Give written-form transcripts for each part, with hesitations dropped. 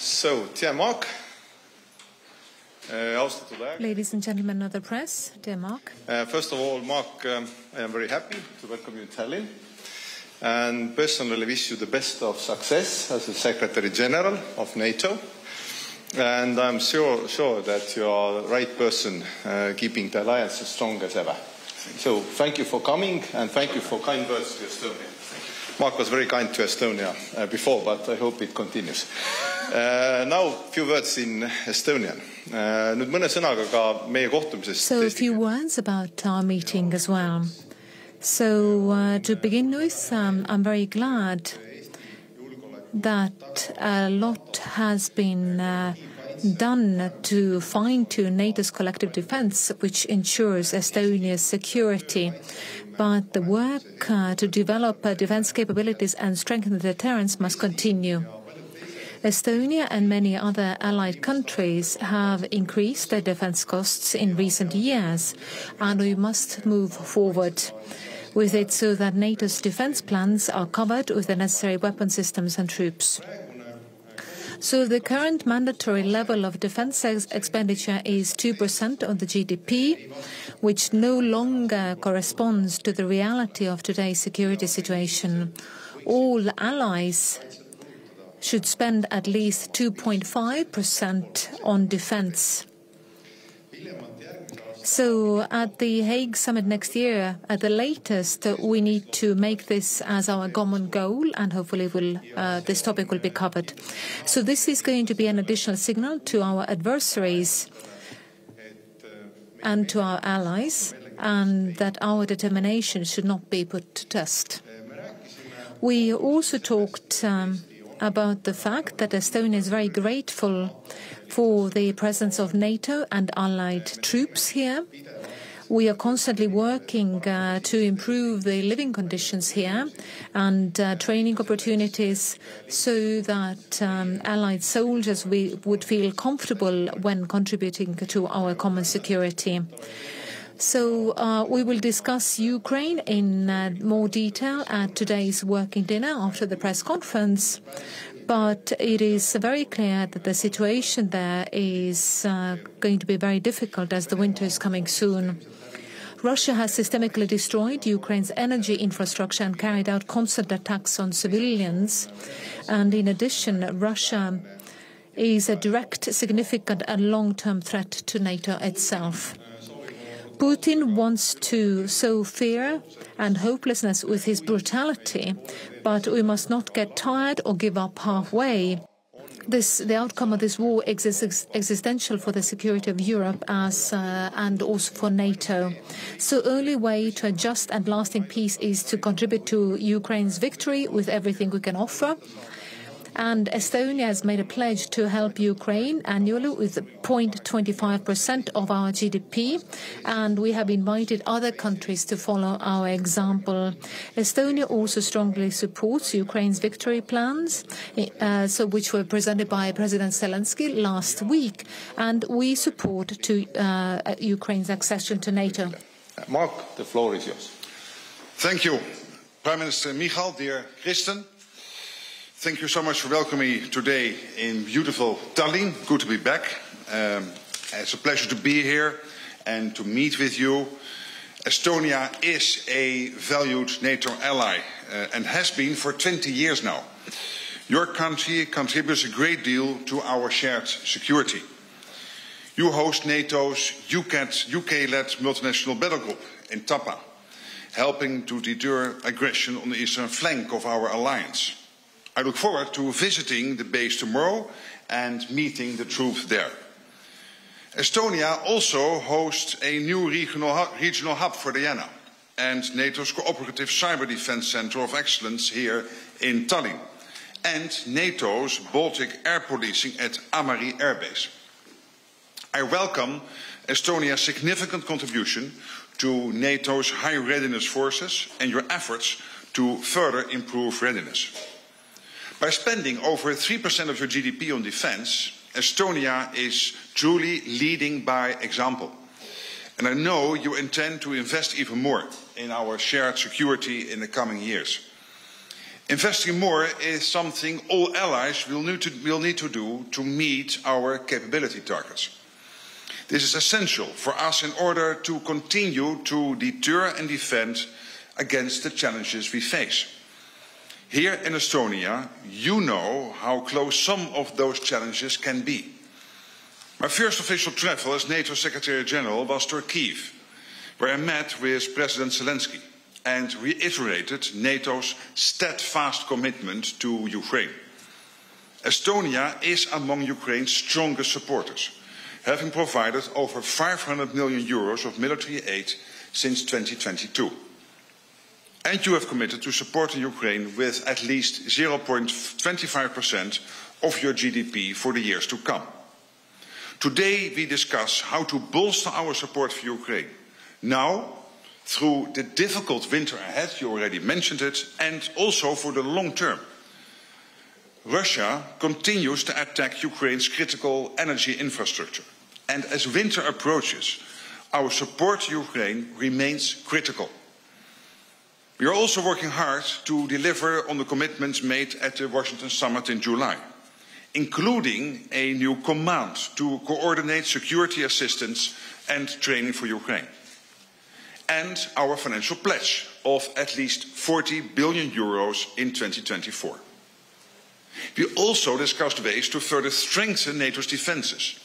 So, dear Mark, ladies and gentlemen of the press, dear Mark. First of all, Mark, I am very happy to welcome you in Tallinn and personally wish you the best of success as the Secretary General of NATO. And I'm sure that you are the right person keeping the alliance as strong as ever. So thank you for coming and thank you for kind words to Estonia. Mark was very kind to Estonia before, but I hope it continues. Now, a few words in Estonian. Nüüd mõne sõnaga ka meie kohtumisest. So a few words about our meeting as well. So to begin with, I'm very glad that a lot has been done to fine-tune NATO's collective defense, which ensures Estonia's security. But the work to develop defense capabilities and strengthen the deterrence must continue. Estonia and many other allied countries have increased their defense costs in recent years, and we must move forward with it so that NATO's defense plans are covered with the necessary weapon systems and troops. So the current mandatory level of defense expenditure is 2% of the GDP, which no longer corresponds to the reality of today's security situation. All allies should spend at least 2.5% on defense. So at the Hague summit next year, at the latest, we need to make this as our common goal, and hopefully this topic will be covered. So this is going to be an additional signal to our adversaries and to our allies, and that our determination should not be put to test. We also talked about the fact that Estonia is very grateful for the presence of NATO and allied troops here. We are constantly working to improve the living conditions here and training opportunities so that allied soldiers would feel comfortable when contributing to our common security. So we will discuss Ukraine in more detail at today's working dinner after the press conference. But it is very clear that the situation there is going to be very difficult as the winter is coming soon. Russia has systemically destroyed Ukraine's energy infrastructure and carried out constant attacks on civilians. And in addition, Russia is a direct, significant and long-term threat to NATO itself. Putin wants to sow fear and hopelessness with his brutality, but we must not get tired or give up halfway. The outcome of this war is existential for the security of Europe and also for NATO. So the only way to a just and lasting peace is to contribute to Ukraine's victory with everything we can offer. And Estonia has made a pledge to help Ukraine annually with 0.25% of our GDP, and we have invited other countries to follow our example. Estonia also strongly supports Ukraine's victory plans, which were presented by President Zelensky last week, and we support Ukraine's accession to NATO. Mark, the floor is yours. Thank you, Prime Minister Michal, dear Kristen. Thank you so much for welcoming me today in beautiful Tallinn. Good to be back. It's a pleasure to be here and to meet with you. Estonia is a valued NATO ally and has been for 20 years now. Your country contributes a great deal to our shared security. You host NATO's UK-led multinational battlegroup in Tapa, helping to deter aggression on the eastern flank of our alliance. I look forward to visiting the base tomorrow and meeting the troops there. Estonia also hosts a new regional hub for Diana and NATO's Cooperative Cyber Defense Center of Excellence here in Tallinn, and NATO's Baltic air policing at Ämari Air Base. I welcome Estonia's significant contribution to NATO's high readiness forces and your efforts to further improve readiness. By spending over 3% of your GDP on defense, Estonia is truly leading by example. And I know you intend to invest even more in our shared security in the coming years. Investing more is something all allies will need to do to meet our capability targets. This is essential for us in order to continue to deter and defend against the challenges we face. Here in Estonia, you know how close some of those challenges can be. My first official travel as NATO Secretary General was to Kyiv, where I met with President Zelensky and reiterated NATO's steadfast commitment to Ukraine. Estonia is among Ukraine's strongest supporters, having provided over 500 million euros of military aid since 2022. And you have committed to supporting Ukraine with at least 0.25% of your GDP for the years to come. Today we discuss how to bolster our support for Ukraine. Now, through the difficult winter ahead, you already mentioned it, and also for the long term. Russia continues to attack Ukraine's critical energy infrastructure. And as winter approaches, our support to Ukraine remains critical. We are also working hard to deliver on the commitments made at the Washington summit in July, including a new command to coordinate security assistance and training for Ukraine, and our financial pledge of at least 40 billion euros in 2024. We also discussed ways to further strengthen NATO's defences,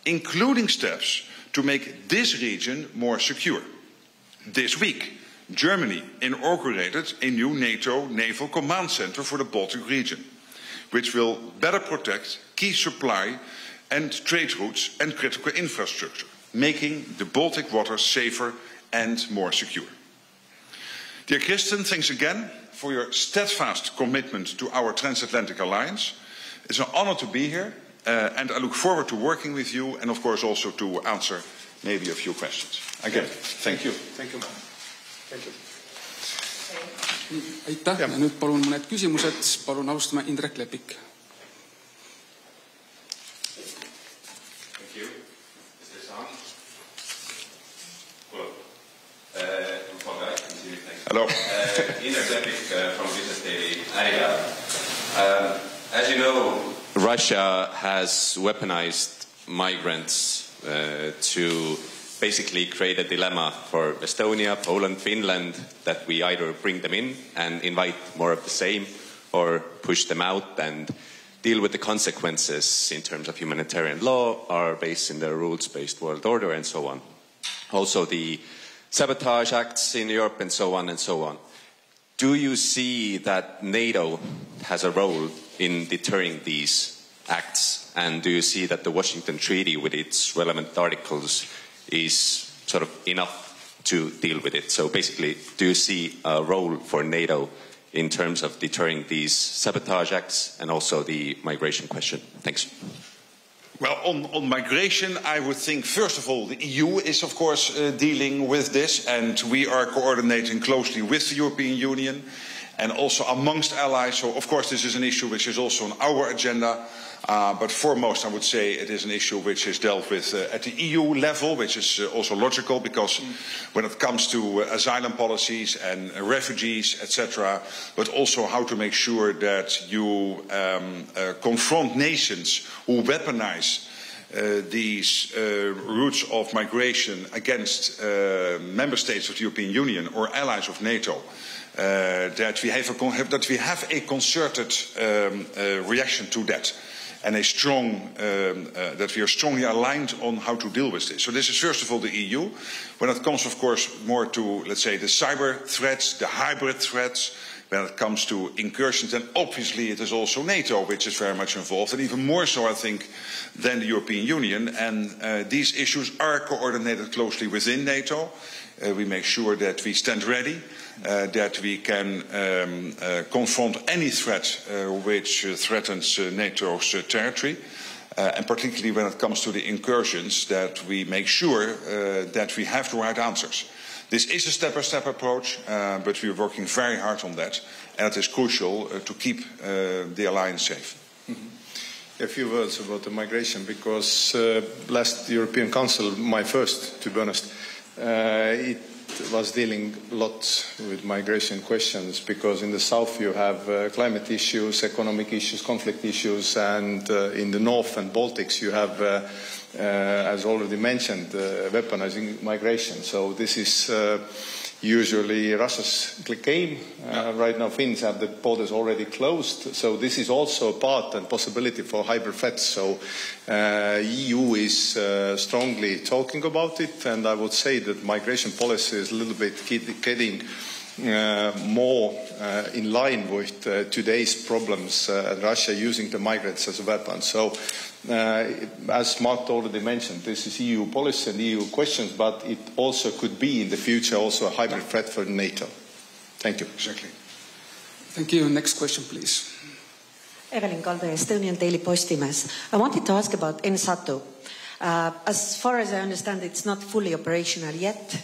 including steps to make this region more secure. This week, Germany inaugurated a new NATO Naval Command Centre for the Baltic region, which will better protect key supply and trade routes and critical infrastructure, making the Baltic waters safer and more secure. Dear Kristen, thanks again for your steadfast commitment to our transatlantic alliance. It's an honor to be here, and I look forward to working with you and, of course, also to answer maybe a few questions. Again, thank you. Thank you. Thank you. Aitäh, ja nüüd palun mõned küsimused. Palun alustame Indrek Lepik. Thank you. Is this on? Cool. Hello. Indrek Lepik from Business Daily. As you know, Russia has weaponized migrants to basically create a dilemma for Estonia, Poland, Finland, that we either bring them in and invite more of the same, or push them out and deal with the consequences in terms of humanitarian law, are based in the rules-based world order, and so on. Also the sabotage acts in Europe, and so on and so on. Do you see that NATO has a role in deterring these acts? And do you see that the Washington Treaty, with its relevant articles, is sort of enough to deal with it? So basically, do you see a role for NATO in terms of deterring these sabotage acts and also the migration question? Thanks. Well, on migration, I would think, first of all, the EU is, of course, dealing with this, and we are coordinating closely with the European Union and also amongst allies. So, of course, this is an issue which is also on our agenda. But foremost, I would say it is an issue which is dealt with at the EU level, which is also logical, because when it comes to asylum policies and refugees, etc., but also how to make sure that you confront nations who weaponize these routes of migration against member states of the European Union or allies of NATO, that we have a concerted reaction to that. And a strong, that we are strongly aligned on how to deal with this. So this is first of all the EU. When it comes, of course, more to, let's say, the cyber threats, the hybrid threats, when it comes to incursions, then obviously it is also NATO which is very much involved, and even more so, I think, than the European Union. And these issues are coordinated closely within NATO. We make sure that we stand ready, that we can confront any threat which threatens NATO's territory, and particularly when it comes to the incursions, that we make sure that we have the right answers. This is a step-by-step approach, but we are working very hard on that, and it is crucial to keep the alliance safe. A few words about the migration, because last European Council, my first, to be honest, it was dealing a lot with migration questions because in the south you have climate issues, economic issues, conflict issues, and in the north and Baltics you have, as already mentioned, weaponizing migration. So this is usually Russia's game. Right now Finns have the borders already closed, so this is also a part and possibility for hybrid threats. So EU is strongly talking about it, and I would say that migration policy is a little bit getting more in line with today's problems and Russia using the migrants as a weapon. So as Mark already mentioned, this is EU policy and EU questions, but it also could be in the future also a hybrid threat for NATO. Thank you. Exactly. Thank you. Next question, please. Evelyn Kalde, Estonian Daily Postimees. I wanted to ask about NSATU. As far as I understand, it's not fully operational yet.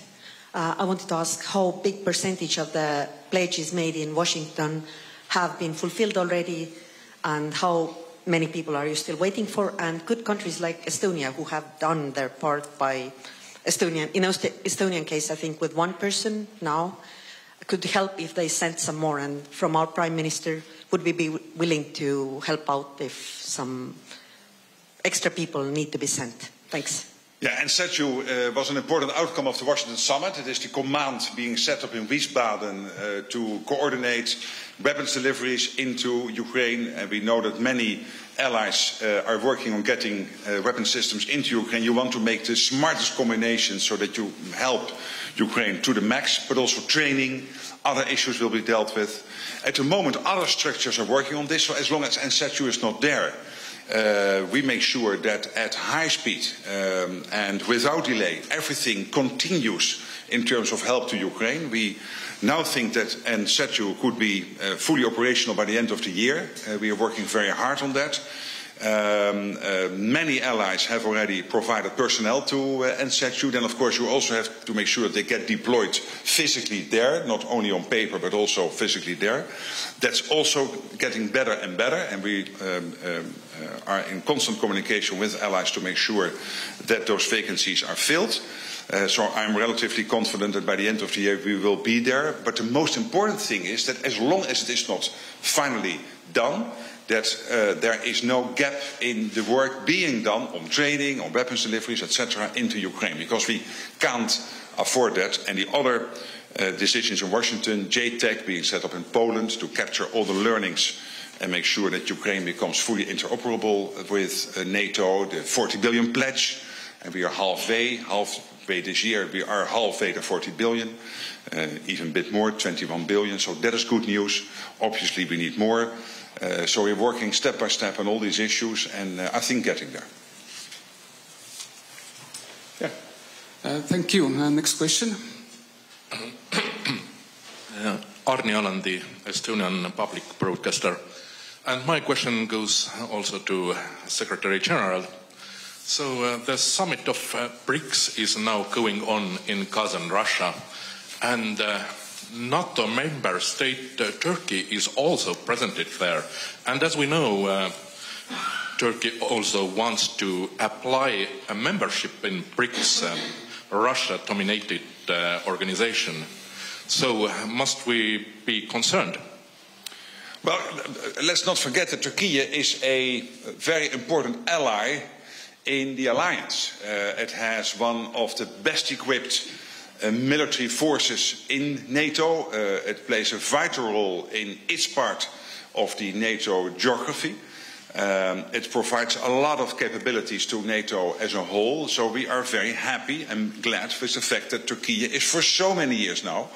I wanted to ask how big percentage of the pledges made in Washington have been fulfilled already, and how many people are you still waiting for? And could countries like Estonia, who have done their part by Estonian case, I think with one person now, could help if they sent some more? And from our Prime Minister, would we be willing to help out if some extra people need to be sent? Thanks. Yeah, and NSATU was an important outcome of the Washington summit. It is the command being set up in Wiesbaden to coordinate weapons deliveries into Ukraine. And we know that many allies are working on getting weapon systems into Ukraine. You want to make the smartest combination so that you help Ukraine to the max, but also training. Other issues will be dealt with. At the moment, other structures are working on this, so as long as NSATU is not there, we make sure that at high speed and without delay, everything continues in terms of help to Ukraine. We now think that NSATU could be fully operational by the end of the year. We are working very hard on that. Many allies have already provided personnel to NSATU. Then, of course, you also have to make sure that they get deployed physically there, not only on paper, but also physically there. That's also getting better and better, and we are in constant communication with allies to make sure that those vacancies are filled. So I'm relatively confident that by the end of the year we will be there. But the most important thing is that as long as it is not finally done, that there is no gap in the work being done on training, on weapons deliveries, etc., into Ukraine, because we can't afford that. And the other decisions in Washington, JTAC being set up in Poland to capture all the learnings and make sure that Ukraine becomes fully interoperable with NATO, the 40 billion pledge, and we are halfway this year, we are halfway to 40 billion, even a bit more, 21 billion, so that is good news. Obviously we need more. So we're working step by step on all these issues, and I think getting there. Yeah. Thank you. Next question. Ämari Air Base, Estonian public broadcaster. And my question goes also to Secretary General. So the summit of BRICS is now going on in Kazan, Russia, and NATO member state Turkey is also presented there. And as we know, Turkey also wants to apply a membership in BRICS, Russia-dominated organization. So must we be concerned? Well, let's not forget that Turkey is a very important ally in the alliance. It has one of the best equipped military forces in NATO. It plays a vital role in its part of the NATO geography. It provides a lot of capabilities to NATO as a whole. So we are very happy and glad with the fact that Turkey is for so many years now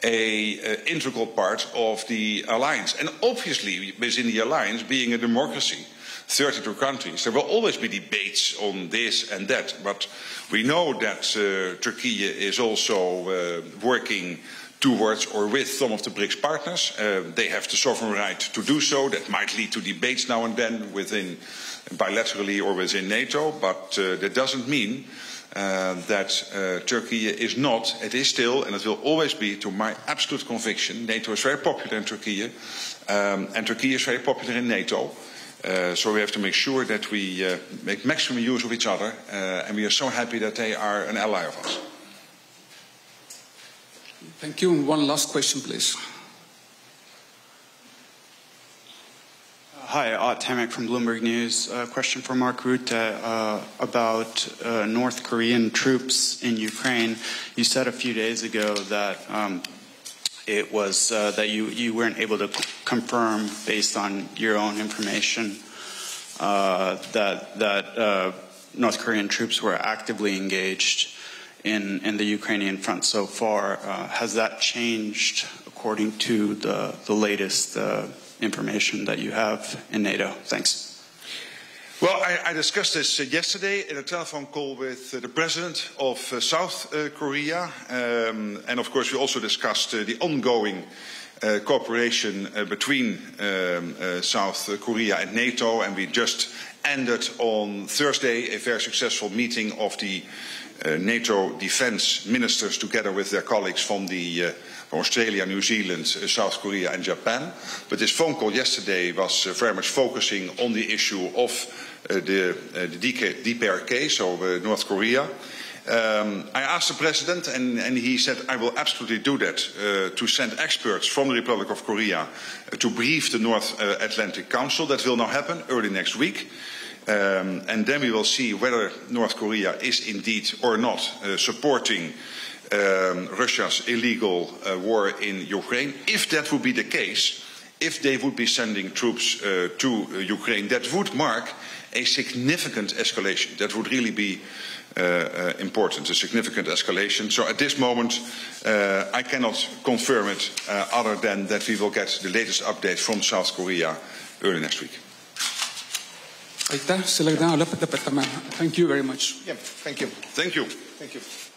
an integral part of the alliance. And obviously within the alliance, being a democracy, 32 countries, there will always be debates on this and that. But we know that Turkey is also working towards or with some of the BRICS partners. They have the sovereign right to do so. That might lead to debates now and then within bilaterally or within NATO, but that doesn't mean that Turkey is not, it is still, and it will always be, to my absolute conviction, NATO is very popular in Turkey, and Turkey is very popular in NATO. So we have to make sure that we make maximum use of each other, and we are so happy that they are an ally of us. Thank you. One last question, please. Hi, Ott Tamek from Bloomberg News. A question for Mark Rutte about North Korean troops in Ukraine. You said a few days ago that it was that you weren't able to confirm, based on your own information, that North Korean troops were actively engaged in the Ukrainian front so far. Has that changed according to the latest information that you have in NATO? Thanks. Well, I discussed this yesterday in a telephone call with the president of South Korea. And of course, we also discussed the ongoing cooperation between South Korea and NATO. And we just ended on Thursday a very successful meeting of the NATO defense ministers together with their colleagues from Australia, New Zealand, South Korea and Japan. But this phone call yesterday was very much focusing on the issue of the DPRK, so North Korea. I asked the President and he said, I will absolutely do that, to send experts from the Republic of Korea to brief the North Atlantic Council. That will now happen early next week. And then we will see whether North Korea is indeed or not supporting Russia's illegal war in Ukraine. If that would be the case, if they would be sending troops to Ukraine, that would mark a significant escalation. That would really be important, a significant escalation. So at this moment, I cannot confirm it other than that we will get the latest update from South Korea early next week. Aitäh, sellega täna lõpetame. Thank you very much. Yeah, thank you. Thank you. Thank you.